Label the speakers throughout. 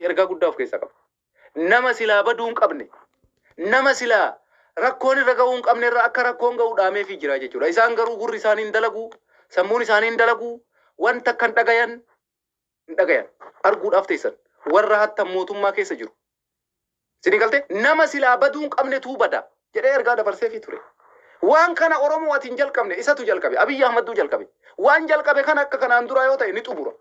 Speaker 1: ergaa guddaa of keessaa qaba. Nama silaa baduu hin qabne, nama silaa rakkoon irra ga'uu hin qabne irra akka rakkoon ga'uu dhaameefii jira jechuudha. Isaan garuu gurri isaanii hin dalagu, sammuun isaanii hin dalagu, wanta kan dhagayan hin dhagayan arguudhaaf teessan warra hattan mootummaa keessa jiru. Sini galte nama silaa baduu hin qabne tuu bada jedhee ergaa dabarseefii ture. Waan kana Oromoo ati hin jalqabne isatu jalqabe. Abiyyi Ahmad jalqabe. Waan jalqabe kana akka kanaan dura yoo ta'e ni xumura.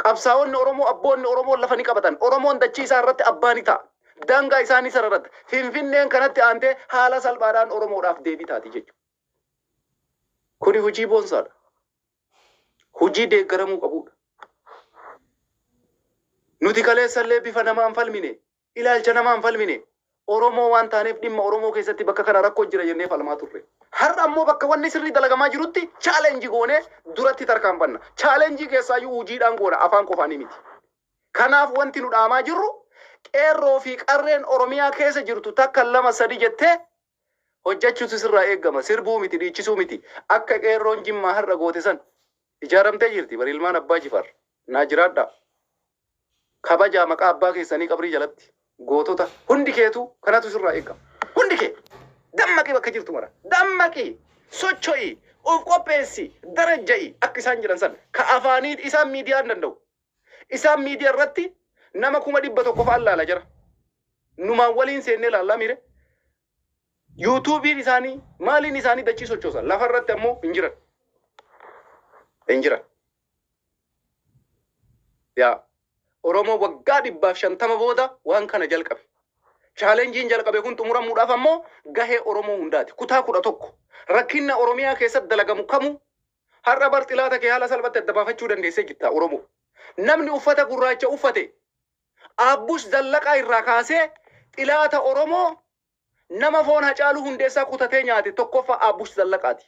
Speaker 1: Qabsaa'onni Oromoo abboonni Oromoo lafa ni qabatan. Oromoon dachii isaa irratti abbaa ni ta'a. Daangaa isaanii sararratti. Finfinneen kanatti aantee haala salphaadhaan Oromoodhaaf deebii taati jechuudha. Kuni hojii boonsaadha. Hojii deeggaramuu qabudha. Nuti kaleessallee bifa namaan falmine, ilaalcha namaan falmine. Oromoo waan taaneef dhimma Oromoo keessatti bakka kana rakkoo jira jennee falmaa turre. Har'a ammoo bakka wanni sirrii dalagamaa jirutti chaalenjii goonee duratti tarkaanfanna. Chaalenjii keessaayyuu hojiidhaan goona afaan qofaanii miti. Kanaaf wanti nu dhaamaa jirru qeerroo fi qarreen Oromiyaa keessa jirtu takka lama sadi jettee hojjechuutu sirraa eegama. Sirbuu miti dhiichisuu miti. Akka qeerroon Jimmaa har'a goote san ijaaramtee jirti. Bari ilmaan abbaa Jifaar naa jiraadha. Kabajaa maqaa abbaa keessanii qabrii jalatti. Gootota hundi keetu kanatu sirraa eegama. Hundi kee dammaqii bakka jirtu mara. Dammaqii socho'ii of qopheessi darajja'i akka isaan jiran san ka afaanii isaan miidiyaan danda'u. Isaan miidiyaa irratti nama 100,000 fa'aa laala jira. Numaan waliin seennee laallaa mire. YouTubein isaanii maaliin isaanii dachii sochoosan lafa irratti ammoo hin jiran. Hin jiran. Yaa Oromoo waggaa 150 booda waan kana jalqabe. Chaalenjiin jalqabe kun xumuramuudhaaf ammoo gahee Oromoo hundaati. Kutaa 11 rakkinna Oromiyaa keessatti dalagamu kamu har'a barxilaata kee haala salphatti adda baafachuu dandeessee jirta Oromoo. Namni uffata gurraacha uffate Abbush Zallaqaa irraa kaasee xilaata Oromoo nama foon Hacaaluu Hundeessaa kutatee nyaate tokkoffaa Abbush Zallaqaati.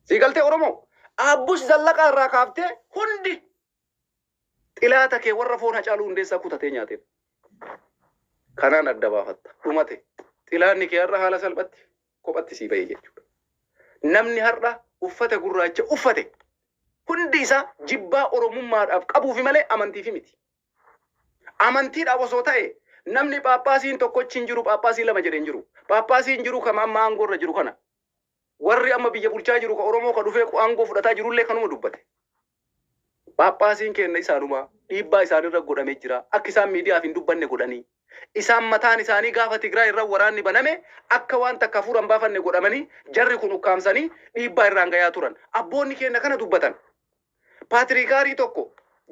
Speaker 1: Siigaltee Oromoo Abbush Zallaqaa irraa kaaftee hundi xilaata kee warra foon Hacaaluu Hundeessaa kutatee nyaate. Kanaan adda baafatta. Dhumate. Xilaanni kee har'a haala salphatti kophatti sii ba'ee jechuudha. Namni har'a uffata gurraacha uffate hundi isaa jibbaa Oromummaadhaaf qabuufi malee amantiifi miti. Amantiidhaaf osoo ta'e namni Phaaphaasiin tokkochi hin jiru, Phaaphaasii lama jedhee hin jiru. Phaaphaasiin jiru kama amma aangoorra jiru kana. Warri amma biyya bulchaa jiru ka Oromoo ka dhufee aangoo fudhataa jirullee kanuma dubbate. Phaaphaasiin kenna isaanumaa dhiibbaa isaanirra godhamee jira. Akka isaan miidiyaaf hin dubbanne godhanii. Isaan mataan isaanii gaafa Tigraay irra waraanni baname akka waan takka fuudhan baafanne godhamanii jarri kun ukkaamsanii dhiibbaa irraan gayaa turan. Abboonni kenna kana dubbatan. Paatriikaarii tokko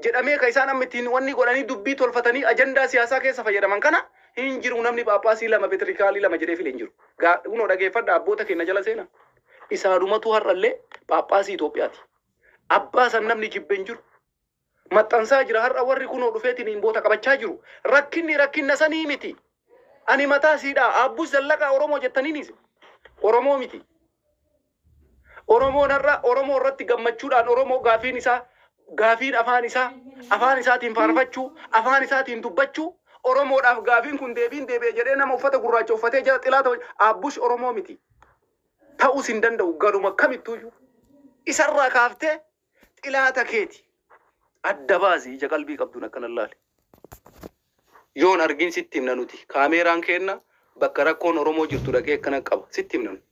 Speaker 1: jedhamee ka isaan amma ittiin wanni godhanii dubbii tolfatanii ajandaa siyaasaa keessa fayyadaman kana hin jiru namni Phaaphaasii lama Paatriikaarii lama jedhee file hin jiru. Kunoo dhageeffadha abboota kenna jala seena. Isaanumatu har'allee Phaaphaasii Itoophiyaati. Abbaa san namni jibbe hin jiru. Maxxansaa jira har'a warri kunoo dhufeetiin hin boota qabachaa jiru. Rakkinni rakkinna sanii miti. Ani mataa siidhaa Abbush Zallaqaa Oromoo jettaniinis Oromoo miti. Oromoon har'a Oromoo irratti gammachuudhaan Oromoo gaafiin isaa gaafiin afaan isaatiin faarfachuu afaan isaatiin dubbachuu Oromoodhaaf gaafiin kun deebi'ee jedhee nama uffata gurraacha uffatee jala xilaata Abbush Oromoo miti. Ta'uus hin danda'u garuma kamittuyyuu isarraa kaaftee xilaata keeti. Adda baasii ija qalbii qabduun akkana laale. Yoon argin sitti himna nuti. Kaameeraan kenna bakka rakkoon Oromoo jirtu dhaqee akkana qaba. Sitti himna nuti.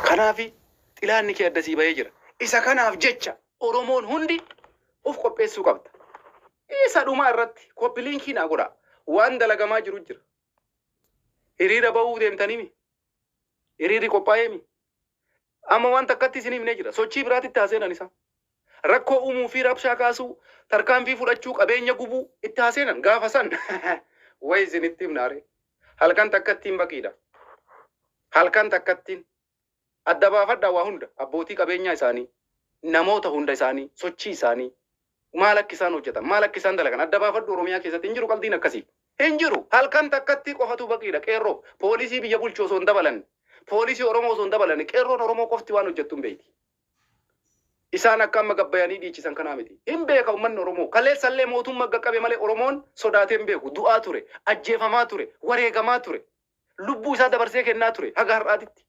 Speaker 1: Kanaafi xilaanni kee adda sii bahee jira. Isa kanaaf jecha Oromoon hundi of qopheessuu qabda. Isa dhumaa irratti koppiliinkii naa godha. Waan dalagamaa jiru jira. Hiriira bahuu deemtaniimi. Hiriirri qophaa'ee mi. Amma waan takkatti isin himnee jira. Sochii biraatitti haaseenan isaa. Rakkoo uumuu fi rabshaa kaasuu tarkaanfii fudhachuu qabeenya gubuu itti haaseenan gaafa san wayi isinitti himnaare. Halkan takkattiin baqiidha. Halkan takkattiin adda baafadhaa waa hunda abbootii qabeenyaa isaanii namoota hunda isaanii sochii isaanii maal akka isaan hojjetan maal akka isaan dalagan adda baafadhu Oromiyaa keessatti hin jiru qalbiin akkasii. Hin jiru halkan takkatti qofatu baqiidha qeerroo poolisii biyya bulchuu osoo hin dabalanne poolisii Oromoo osoo hin dabalanne qeerroon Oromoo qofti waan hojjettu hin beekti. Isaan akka amma gabbayanii dhiichisan kanaa miti. Hin beeka uummanni Oromoo. Kaleessallee mootummaa qaqqabe malee Oromoon sodaatee hin beeku. Du'aa ture, ajjeefamaa ture, wareegamaa ture. Lubbuu isaa dabarsee kennaa ture haga har'aatitti.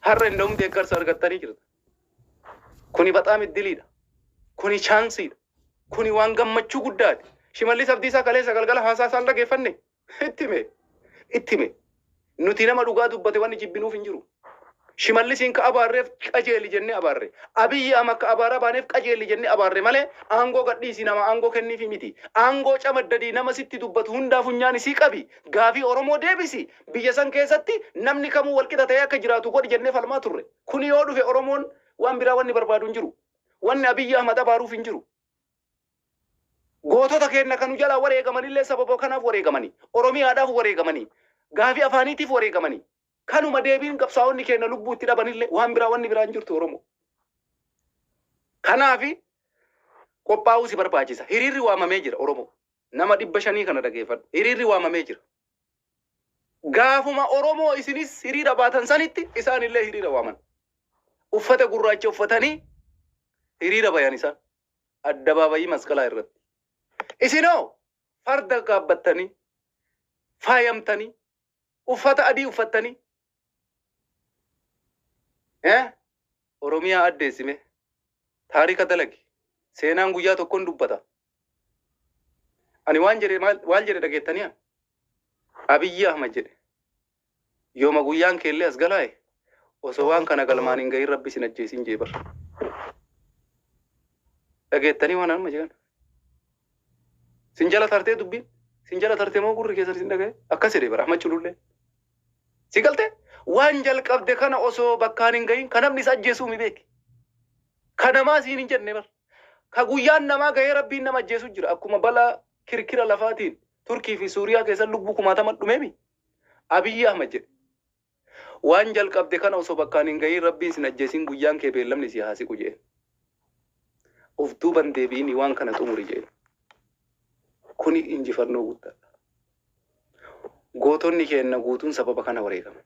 Speaker 1: Har'a hin deeggarsa argattanii jirta. Kuni baxaam iddiliidha. Kuni chaansiidha. Kuni waan gammachuu guddaati. Shimallis Abdiisaa kaleessa galgala haasaa isaan dhageeffanne. Ittime. Nuti nama dhugaa dubbate wanni jibbinuuf hin jiru. Shimallisiin ka abaarreef qajeeli jennee abaarre. Abiyyi ama ka abaara baaneef qajeeli jennee abaarre malee aangoo gadhiisi nama aangoo kenniifi miti. Aangoo camaddadii nama sitti dubbatu hundaa funyaan isii qabi. Gaafii Oromoo deebisi. Biyya san keessatti namni kamuu walqixa ta'ee akka jiraatu godhi jennee falmaa turre. Kuni yoo dhufe Oromoon waan biraa wanni barbaadu hin jiru. Wanni Abiyyi Ahmad abaaruuf hin jiru. Gootota keenya kanu jalaa wareegamanillee sababa kanaaf wareegamanii. Oromiyaadhaaf wareegamanii. Gaafii afaaniitiif wareegamanii. Kanuma deebiin qabsaa'onni keenya lubbuu itti dhabanillee waan biraa wanni biraa hin jirtu Oromoo. Kanaafi qophaa'uu si barbaachisa. Hiriirri waamamee jira Oromoo. Nama 500 kana dhageeffadhu. Hiriirri waamamee jira. Gaafuma Oromoo isinis hiriira baatan sanitti isaanillee hiriira waaman. Uffata gurraacha uffatanii hiriira bayan isaan. Addabaabayii masqalaa irratti. Isinoo farda gaabbattanii faayamtanii uffata adii uffattanii Oromiyaa addeessime taarika dalagi seenaan guyyaa tokkoon dubbata. Ani waan jedhe dhageettanii Abiyyi Ahmad jedhe yooma guyyaan keellee as galaa'e osoo waan kana galmaan hin gahin rabbi sin ajjeesin jeebar. Dhageettanii waan amma jedhan. Sin jala tartee dubbiin sin jala tartee moo gurri keessan sin dhagaye akkas jedhe bara Ahmad Culullee. Si galte waan jalqabde kana osoo bakkaan hin gahin kan namni isa ajjeesuu mi beeki. Kanamaa siin hin jenne bar. Ka guyyaan namaa gahee rabbiin nama ajjeesu jira akkuma balaa kirkira lafaatiin Turkii fi Suuriyaa keessan lubbuu 60 dhumeemi. Abiyyi Ahmad jedhe waan jalqabde kana osoo bakkaan hin gahin rabbiin sin ajjeesin guyyaan kee beellamni si haasiqu jedhe. Of duuban deebiini waan kana xumuri jedhe. Kuni injifannoo guddaadha. Gootonni keenya guutuun sababa kana wareegaman.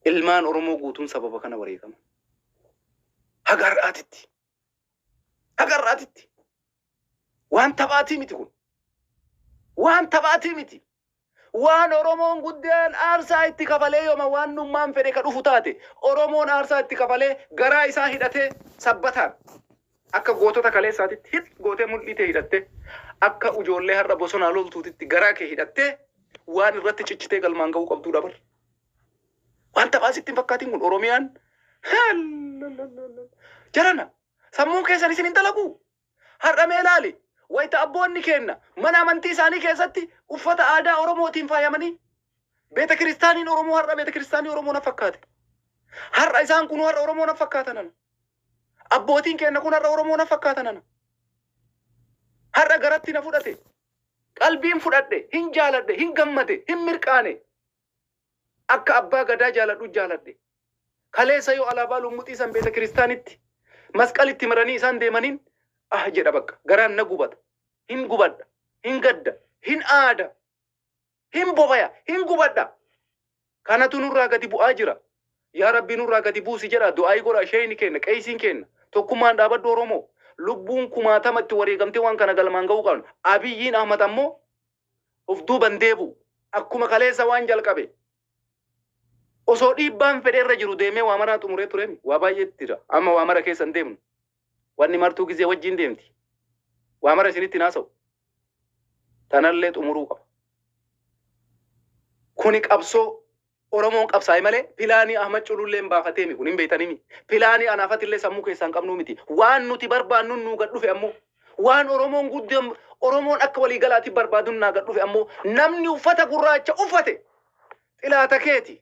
Speaker 1: Ilmaan Oromoo guutuun sababa kana wareegaman. Hagarraatitti. Waan taphaatii miti kun. Waan taphaatii miti. Waan Oromoon guddaan aarsaa itti kafalee yooma waan nummaan fedhe ka dhufu taate Oromoon aarsaa itti kafalee garaa isaa hidhatee sabbataan akka gootota kaleessaatitti hit gootee mul'itee hidhattee akka ijoollee har'a bosonaa loltuutitti garaa kee hidhattee waan irratti ciccitee galmaan ga'uu qabduudha bar. Waan taphaasitti hin fakkaatiin kun Oromiyaan jarana sammuun keessan isin hin dalagu. Har'a mee ilaali wayita abboonni keenya mana amantii isaanii keessatti uffata aadaa Oromootiin faayamanii beeta kiristaaniin Oromoo har'a beeta kiristaanii Oromoo na fakkaate. Har'a isaan kun har'a Oromoo na fakkaatan. Abbootiin keenya kun har'a Oromoo na fakkaatan. Har'a garatti na fudhate. Qalbiin fudhadhe, hin jaaladhe, hin gammade, hin mirqaane. Akka abbaa gadaa jaaladhu jaaladhe. Kaleessa yoo alaabaa lummuxii san beeta kiristaanitti masqalitti maranii isaan deemaniin jedha bakka garaan na gubata. Hin gubadha, hin gadda, hin aada, hin bobaya, hin gubadha. Kanatu nurraa gadi bu'aa jira. Yaa Rabbi nurraa gadi buusi jedha du'aa godha sheeyni keenya qeeysiin keenya tokkummaan dhaabaddu Oromoo. Lubbuun 60 wareegamtee waan kana galmaan ga'uu qabnu. Abiyyiin Ahmad ammoo of duuban deebu akkuma kaleessa waan jalqabe. Osoo dhiibbaan fedheerra jiru deemee waa maraa xumuree tureemi. Waa baay'eetti jira. Amma waa mara keessa hin deemnu. Wanni martuu gizee wajjin deemti. Waa mara isinitti naasa'u. Tanallee xumuruu qaba. Kuni qabsoo Oromoon qabsaa'e malee pilaanii Ahmad Cululleen baafateemi kun hin beeytanimi. Pilaanii anaafatillee sammuu keessaan qabnuu miti. Waan nuti barbaannu nuu gad dhufe ammoo waan Oromoon guddaan Oromoon akka waliigalaatti barbaaduun naa gad dhufe ammoo namni uffata gurraacha uffate xilaata keeti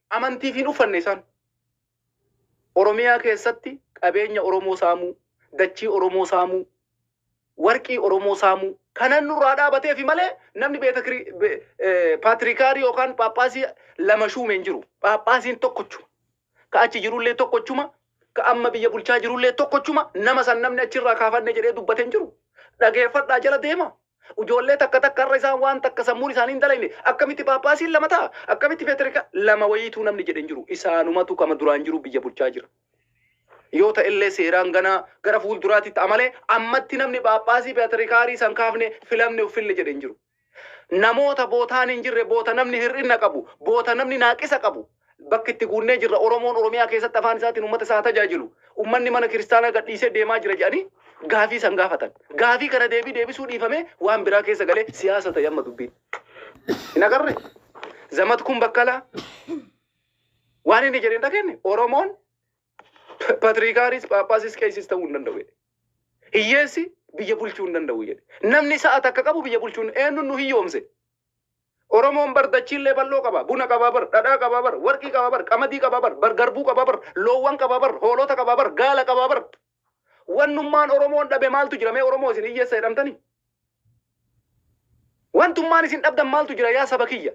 Speaker 1: amantiif hin uffanne isaan. Oromiyaa keessatti qabeenya Oromoo saamuu, dachii Oromoo saamuu, warqii Oromoo saamuu kanan nurraa dhaabateefi malee namni beeta paatrikaarii yookaan paappaasii lama shuumeen jiru. Paappaasiin tokkochuma. Ka achi jirullee tokkochuma. Ka amma biyya bulchaa jirullee tokkochuma. Nama san namni achirraa kaafanne jedhee dubbateen jiru. Dhageeffadhaa jala deema. Ijoollee takka irra isaan waan takka sammuun isaanii hin dalagne akkamitti paappaasiin lama ta'a? Akkamitti paatrikaa lama wayiituu namni jedheen jiru. Isaanumatu kama duraan jiru biyya bulchaa jira. Yoo ta'ellee seeraan gara fuulduraatitti amalee ammatti namni paappaasii paatrikaarii san kaafne filamne uffille jedheen jiru. Namoota bootaan hin jirre boota namni hir'ina qabu, boota namni naaqisa qabu. Bakki itti guunnee jirra Oromoon Oromiyaa keessatti afaan isaatiin uummata isaa tajaajilu. Uummanni mana kiristaanaa gadhiisee deemaa jira jedhanii gaafii san gaafatan. Gaafii kana deebisuu dhiifame waan biraa keessa galee siyaasa ta'e amma dubbiin. Hin agarre Zamat kun Baqqalaa waan inni jedheen dhageenye Oromoon patriikaaris phaaphaasiis qeessis ta'uu hin danda'u. Hiyyeessi biyya bulchuu hin danda'u jedhe. Namni sa'a takka qabu biyya bulchuun eenyuun nu hiyyoomse. Oromoon bar dachiillee bal'oo qaba, buna qaba bar, dhadhaa qaba bar, warqii qaba bar, qamadii qaba bar, garbuu qaba bar, loowwan qaba bar, hoolota qaba bar, gaala qaba bar. Wannummaan Oromoon dhabe maaltu jira? Mee Oromoo isin hiyyeessa jedhamtanii? Wantummaan isin dhabdan maaltu jira yaa saba kiyya?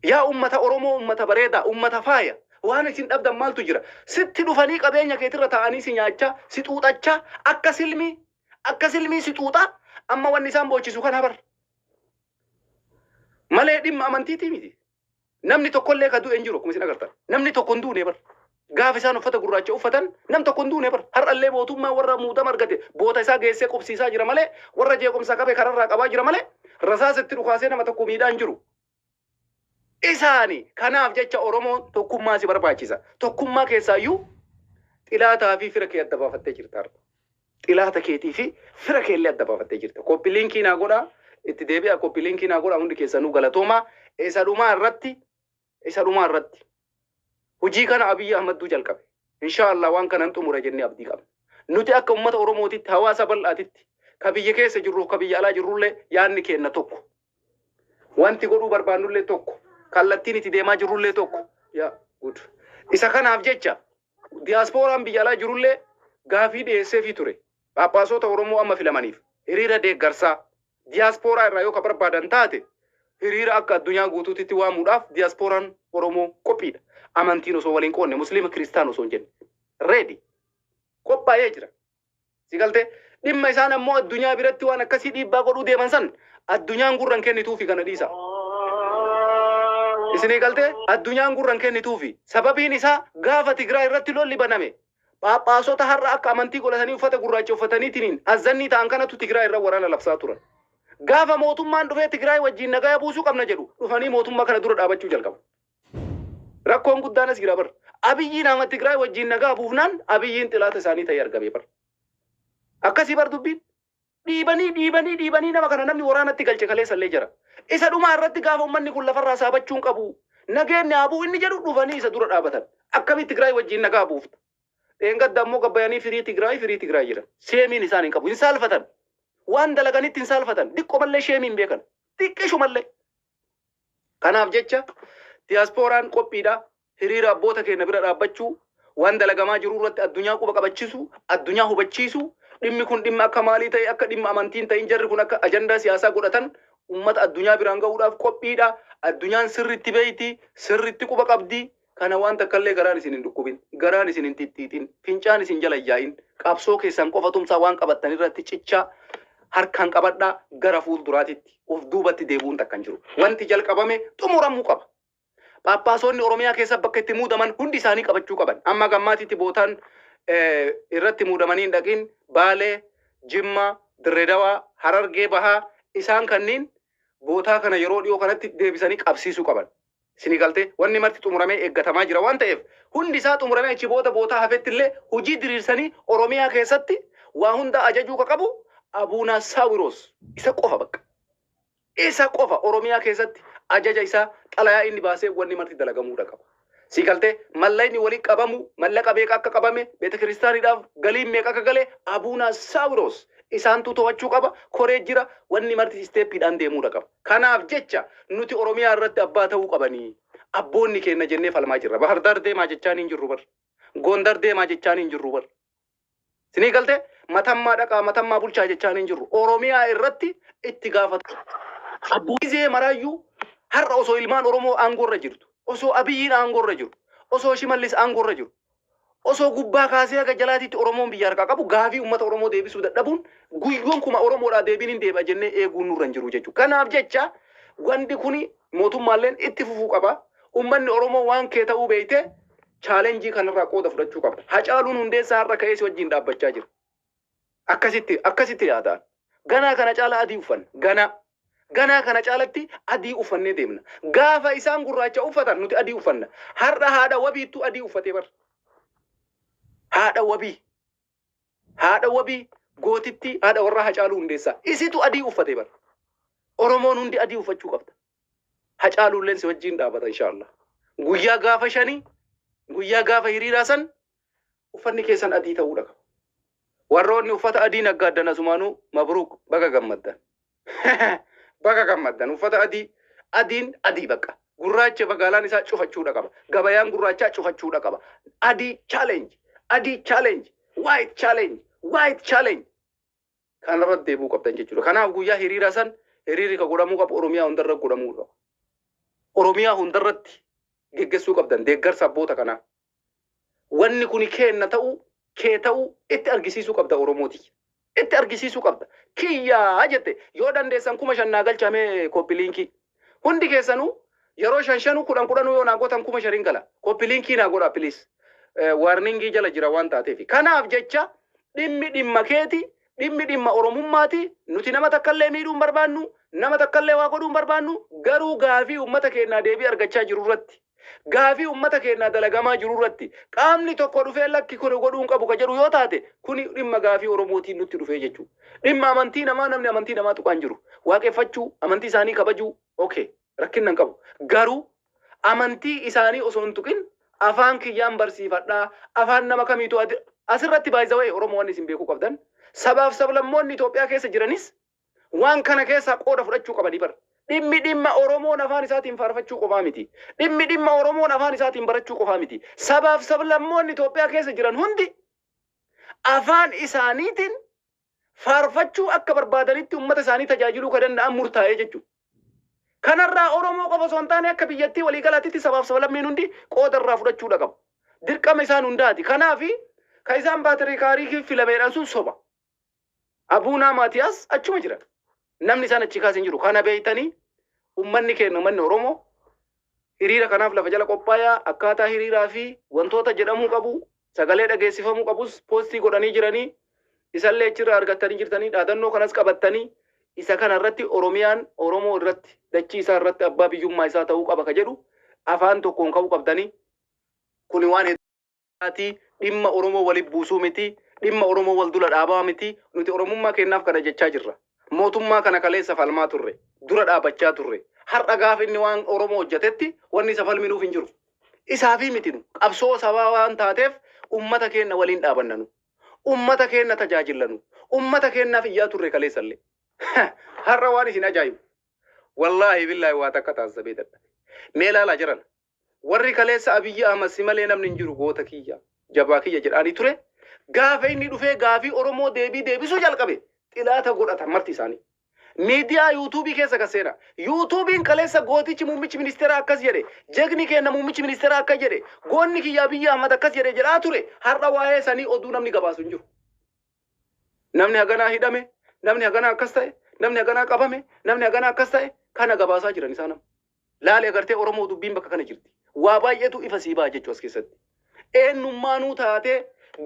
Speaker 1: Yaa ummata Oromoo, ummata bareedaa, ummata faaya. Waan isin dhabdan maaltu jira? Sitti dhufanii qabeenya keetirra ta'anii si nyaachaa, si xuuxachaa, akka silmii si xuuxaa, amma wanni isaan boochisu kana bar. Malee dhimma amantiitii miti. Namni tokkollee ka du'e hin jiru akkuma isin agartan. Namni tokko hin duune bar. Gaafa isaan uffata gurraacha uffatan nam tokko hin duune bar. Har'allee mootummaa warra muudama argate boota isaa geessee qubsiisaa jira malee warra jeequmsa qabe kararraa qabaa jira malee rasaasatti dhukaasee nama tokko miidhaa hin jiru. Isaani kanaaf jecha Oromoon tokkummaa si barbaachisa. Tokkummaa keessaayyuu xilaataa fi fira kee adda baafattee jirta. Xilaata keetii fi fira keellee adda baafattee jirta. Koppiliinkii naa godhaa. Itti deebi'a koppiliinkii naa godhaa hundi keessanuu galatoomaa. Isa dhumaa irratti hojii kana Abiyyi Ahmadduu jalqabe. Inshaallah waan kanan xumura jennee abdii qabna. Nuti akka uummata Oromootitti hawaasa bal'aatitti ka biyya keessa jirru ka biyya alaa jirrullee yaadni kenna tokko. Wanti godhuu barbaannullee tokko. Kallattiin itti deemaa jirrullee tokko. Yaa gud. Isa kanaaf jecha diyaaspooraan biyya alaa jirullee gaafii dhiyeesseefii ture. Phaaphaasota Oromoo amma filamaniif hiriira deeggarsaa diyaasporaa irraa yoo ka barbaadan taate hiriira akka addunyaa guutuutti waamuudhaaf diyaaspooraan Oromoo qophiidha. Amantiin osoo waliin qoonne musliima kiristaan osoo hin jenne. Reedi. Qophaa'ee jira. Si galtee dhimma isaan ammoo addunyaa biratti waan akkasii dhiibbaa godhuu deeman san addunyaan gurran kennituufi kana dhiisa. Isinii galtee addunyaan gurran kennituufi sababiin isaa gaafa Tigraay irratti lolli baname Phaaphaasota har'a akka amantii godhatanii uffata gurraacha uffataniitiin azzannii ta'an kanatu Tigraay irra waraana labsaa turan. Gaafa mootummaan dhufee Tigraay wajjin nagaa buusuu qabna jedhu dhufanii mootummaa kana dura dhaabachuu jalqabu. Rakkoon guddaanas jira bar. Abiyyiin nama Tigraay wajjin nagaa buufnaan Abiyyiin xilaata isaanii ta'ee argame bar. Akkasii bar dubbiin dhiibanii nama kana namni waraanatti galche kaleessallee jira. Isa dhumaa irratti gaafa uummanni kun lafarraa saabachuun qabu. Nageenni abuu inni jedhu dhufanii isa dura dhaabatan. Akkamitti Tigraay wajjin nagaa buufta? Dheengadda ammoo gabbayanii firii Tigraay jira. Seemiin isaan hin qabu. Hin saalfatan. Waan dalaganitti hin saalfatan. Diqqo mallee sheemiin beekan. Xiqqishu mallee. Kanaaf jecha diyaaspooraan qophiidha. Hiriira abboota keenya bira dhaabbachuu, waan dalagamaa jiru irratti addunyaa quba qabachiisu, addunyaa hubachiisu, dhimmi kun dhimma akka maalii ta'e akka dhimma amantiin ta'in jarri kun akka ajandaa siyaasaa godhatan uummata addunyaa biraan gahuudhaaf qophiidha. Addunyaan sirriitti beeyti, sirriitti quba qabdi. Kana waan takkallee garaan isin hin dhukkubin, garaan isin hin xixxiitin, fincaan isin jala yaa'in, qabsoo keessan qofa tumsaa waan qabattan irratti cichaa harkaan qabadhaa gara fuulduraatitti of duubatti deebi'uun takkan jiru. Wanti jalqabame xumuramuu qaba. Phaaphaasonni Oromiyaa keessa bakka itti muudaman hundi isaanii qabachuu qaban. Amma gammaatitti bootaan irratti muudamanii hin dhaqin Baalee, Jimmaa, Dirreedawaa, Harargee Bahaa isaan kanniin bootaa kana yeroo dhiyoo kanatti deebisanii qabsiisuu qaban. Isinii galtee wanni marti xumuramee eeggatamaa jira waan ta'eef hundi isaa xumuramee achi bootaa hafetti illee hojii diriirsanii Oromiyaa keessatti waa hunda ajajuu qabu Abuunaa Saawiroos isa qofa bakka. Isa qofa Oromiyaa keessatti ajaja isaa xalayaa inni baasee wanni marti dalagamuudha qaba. Si galtee mallayni waliin qabamu mallaqa beeka akka qabame beeta kiristaaniidhaaf galiin meeqa akka galee Abuunaa Saawiroos isaantu to'achuu qaba. Koree jira wanni marti isteeppiidhaan deemuudha qaba. Kanaaf jecha nuti Oromiyaa irratti abbaa ta'uu qabanii abboonni keenya jennee falmaa jirra. Bahar Daar deemaa jechaan hin jirru bar. Gondar deemaa jechaan hin jirru bar. Isinii galtee matammaa dhaqaa matammaa bulchaa jechaan hin jirru. Oromiyaa irratti itti gaafatu. Abboizee maraayyuu har'a osoo ilmaan Oromoo aangoorra jirtu, osoo Abiyyiin aangoorra jiru, osoo Shimallis aangoorra jiru, osoo gubbaa kaasee haga jalaatitti Oromoon biyya harkaa qabu gaafii uummata Oromoo deebisuu dadhabuun guyyoon kuma Oromoodhaa deebiin hin deebi'a jennee eeguun nurra hin jiru jechuudha. Kanaaf jecha wanti kuni mootummaalleen itti fufuu qaba. Uummanni Oromoo waan kee ta'uu beeyte chaalenjii kanarraa qooda fudhachuu qaba. Hacaaluun Hundeessaa har'a ka'ee si wajjin dhaabbachaa jira. Akkasitti yaadaan. Ganaa kana caala adii uffanna. Ganaa kana caalatti adii uffannee deemna. Gaafa isaan gurraacha uffatan nuti adii uffanna. Har'a haadha wabiittu adii uffatee bar. Haadha wabii. haadha wabii gootitti haadha warra Hacaaluu Hundeessaa isitu adii uffate bar Oromoon hundi adii uffachuu qabda Hacaaluulleen si wajjin dhaabata inshallah guyyaa gaafa shanii guyyaa gaafa hiriiraa san uffanni keessan adii ta'uu qaba warroonni uffata adii naggaaddan asumaanuu mabruuk baga gammaddan baga gammaddan uffata adiin adii baqa gurraacha magaalaan isaa cufachuudha qaba gabayaan gurraachaa cufachuudha qaba adii challenge white challenge kan irratti deebuu qabdan jechuudha kanaaf guyyaa hiriiraa san hiriirri ka godhamuu qabu Oromiyaa hundarra godhamuu qaba Oromiyaa hundarratti geggeessuu qabdan deeggarsa abboota kanaa wanni kuni kenna ta'u kee ta'u itti argisiisuu qabda Oromooti itti argisiisuu qabda kiyyaa jette yoo dandeessan kuma shannaa galchame koppiliinkii hundi keessanuu yeroo shanshanu kudhan yoo naa gootan kuma sharin gala koppiliinkii naa godha please warningii jala jira waan taateef kanaaf jecha dhimma keeti dhimma Oromummaati nuti nama takkallee miidhuun barbaannu nama takkallee waa godhuun barbaannu garuu gaafii ummata keenyaa deebii argachaa jiru irratti gaafii ummata keenyaa dalagamaa jiru irratti qaamni tokko dhufee lakki kun godhuun qabu ka jedhu yoo taate kuni dhimma gaafii Oromootiin nutti dhufee jechuudha dhimma amantii namaa namni amantii namaa tuqaan jiru waaqeffachuu amantii isaanii kabajuu okay rakkinnan qabu garuu amantii isaanii osoo hin tuqin afaan kiyyaan barsiifadhaa afaan nama kamiitu asirratti baay'ee Oromoon isin beekuu qabdan sabaaf sablammoonni Itoophiyaa keessa jiranis waan kana keessaa qooda fudhachuu qabanii bar dhimma Oromoon afaan isaatiin faarfachuu qofaa miti dhimma Oromoon afaan isaatiin barachuu qofaa miti sabaaf sablammoonni Itoophiyaa keessa jiran hundi afaan isaaniitiin faarfachuu akka barbaadanitti ummata isaanii tajaajiluu ka danda'an murtaa'ee jechuudha kanarraa Oromoo qofa osoo hin taane akka biyyattii waliigalaatti sabaaf sablammiin hundi qooda irraa fudhachuudha qabu dirqama isaan hundaati kanaafi ka isaan baatirii kaarii filameedhaan sun soba Abuunaa Maatiyaas achuma jira namni isaan achi kaasin jiru kana beeytanii ummanni keenya ummanni Oromoo hiriira kanaaf lafa jala qophaayaa akkaataa hiriiraa fi wantoota jedhamuu qabu sagalee dhageessifamuu qabus poostii godhanii jiranii isallee achirraa argattanii jirtanii dhaadannoo kanas qabattanii isa kana irratti Oromiyaan Oromoo irratti dachii isaa irratti abbaa biyyummaa isaa ta'uu qaba ka jedhu afaan tokkoon ka'uu qabdanii kuni waan hedduuti dhimma Oromoo waliif buusuu miti dhimma Oromoo wal dura dhaabaa miti nuti Oromummaa kennaaf kana jechaa jirra mootummaa kana kaleessa falmaa turre dura dhaabachaa turre har'a gaafa inni waan Oromoo hojjetetti wanni isa falminuuf hin jiru isaafi miti nu qabsoo sabaa waan taateef ummata keenya waliin dhaabannanu ummata keenya tajaajillanu ummata keenyaaf iyyaa turre kaleessallee har'a waan isin ajaa'ibu wallaahi billaahi waa takka taasisabee dadha mee ilaalaa jiran warri kaleessa Abiyyi Ahmad si malee namni hin jiru goota kiyya jabaa kiyya jedhaanii ture gaafa inni dhufee gaafii Oromoo deebisuu jalqabe xilaata godhatan marti isaanii miidiyaa yuutuubii keessa kaseena yuutuubiin kaleessa gootichi muummichi ministeera akkas jedhe jegni keenya muummichi ministeera akkas jedhe goonni kiyya Abiyyi Ahmad akkas jedhe jedhaa ture har'a waa'ee sanii oduu namni gabaasu hin jiru namni haganaa hidhame namni haganaa akkas ta'e namni haganaa qabame namni haganaa akkas ta'e kana gabaasaa jiran isaa nama laalee agartee Oromoo dubbiin bakka kana jirti waa baay'eetu ifa sii ba'a jechuu as keessatti eenyummaanuu taatee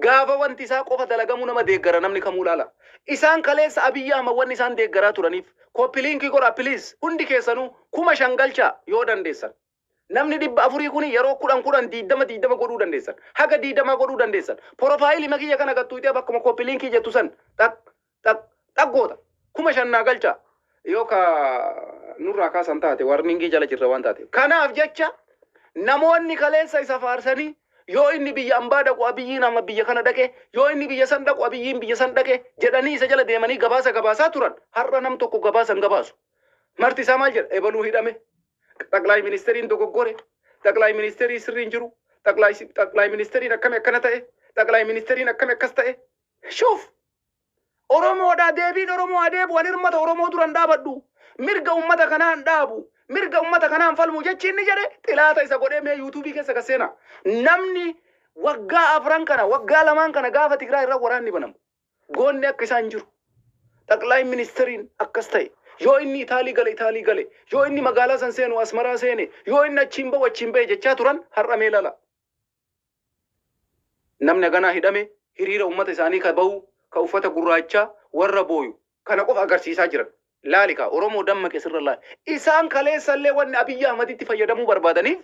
Speaker 1: gaafa wanti isaa qofa dalagamuu nama deeggara namni kamuu laala isaan kaleessa Abiyyi Ahmad wanni isaan deeggaraa turaniif koppiliinkii godha piliis hundi keessanuu 5,000 galchaa yoo dandeessan namni 400 kuni yeroo 10 godhuu dandeessan haga 20 godhuu dandeessan porofaayilii makiyya kana gattuutee bakkuma koppiliinkii jettu san goota 5,000 galchaa yoo ka nurraa kaasan taate warningii jala jirra waan taate kanaaf jecha namoonni kaleessa isa faarsanii yoo inni biyya ambaa dhaqu Abiyyiin amma biyya kana dhaqe yoo inni biyya san dhaqu Abiyyiin biyya san dhaqe jedhanii isa jala deemanii gabaasaa turan har'a nam tokko gabaasan gabaasu marti isaa maal jedha ebaluu hidhame xaqlaay ministeriin dogoggore xaqlaay ministerii sirriin jiru xaqlaay ministeriin akkami akkana ta'e xaqlaay ministeriin akkami akkas ta'e shuuf Oromoodhaa deebiin Oromoo adeebu waan hirmata Oromoo duran dhaabadhu mirga ummata kanaan dhaabu mirga ummata kanaan falmu jechi inni jedhe xilaata isa godhee mee yuutuubii keessa kaseena namni waggaa afran kana waggaa lamaan kana gaafa Tigraay irra waraanni banamu goonni akka isaan jiru xaqlaay ministeriin akkas ta'e yoo inni Itaalii gale yoo inni magaalaa san seenu Asmaraa seene yoo inni achiin ba'e jechaa turan har'a mee lala namni ganaa hidhame hiriira ummata isaanii ka bahu ka uffata gurraachaa warra booyu kana qofa agarsiisaa jiran laalika Oromoo dammaqe sirra laal isaan kaleessallee wanni Abiyyi Ahmaditti fayyadamuu barbaadaniif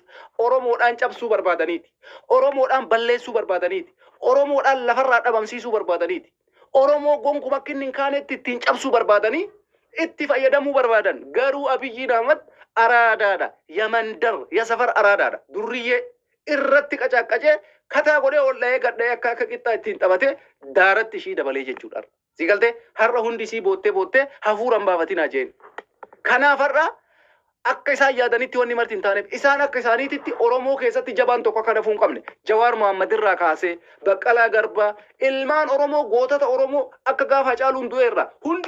Speaker 1: Oromoodhaan cabsuu barbaadaniiti Oromoodhaan balleessuu barbaadaniiti Oromoodhaan lafarraa dhabamsiisuu barbaadaniiti Oromoo gonkumaa kinnin kaanetti ittiin cabsuu barbaadanii itti fayyadamuu barbaadan. Garuu Abiyyi Ahmad araadaadha. Yamandar yasafar araadaadha. Durriyyee irratti qacaqqacee kataa godhee ol dha'ee gadhee akka qixxaa ittiin taphatee daaratti ishii dabalee jechuudha. Si galtee har'a hundi isii boottee hafuuraan baafatinaa jeen. Kanaaf har'a akka isaan yaadanitti wanni marti hin taaneef isaan akka isaaniititti Oromoo keessatti jabaan tokko akka dafuu hin qabne. Jawaar Mohaammed irraa kaasee Baqqalaa Garbaa ilmaan Oromoo gootota Oromoo akka gaafa Hacaaluun du'eerra hundi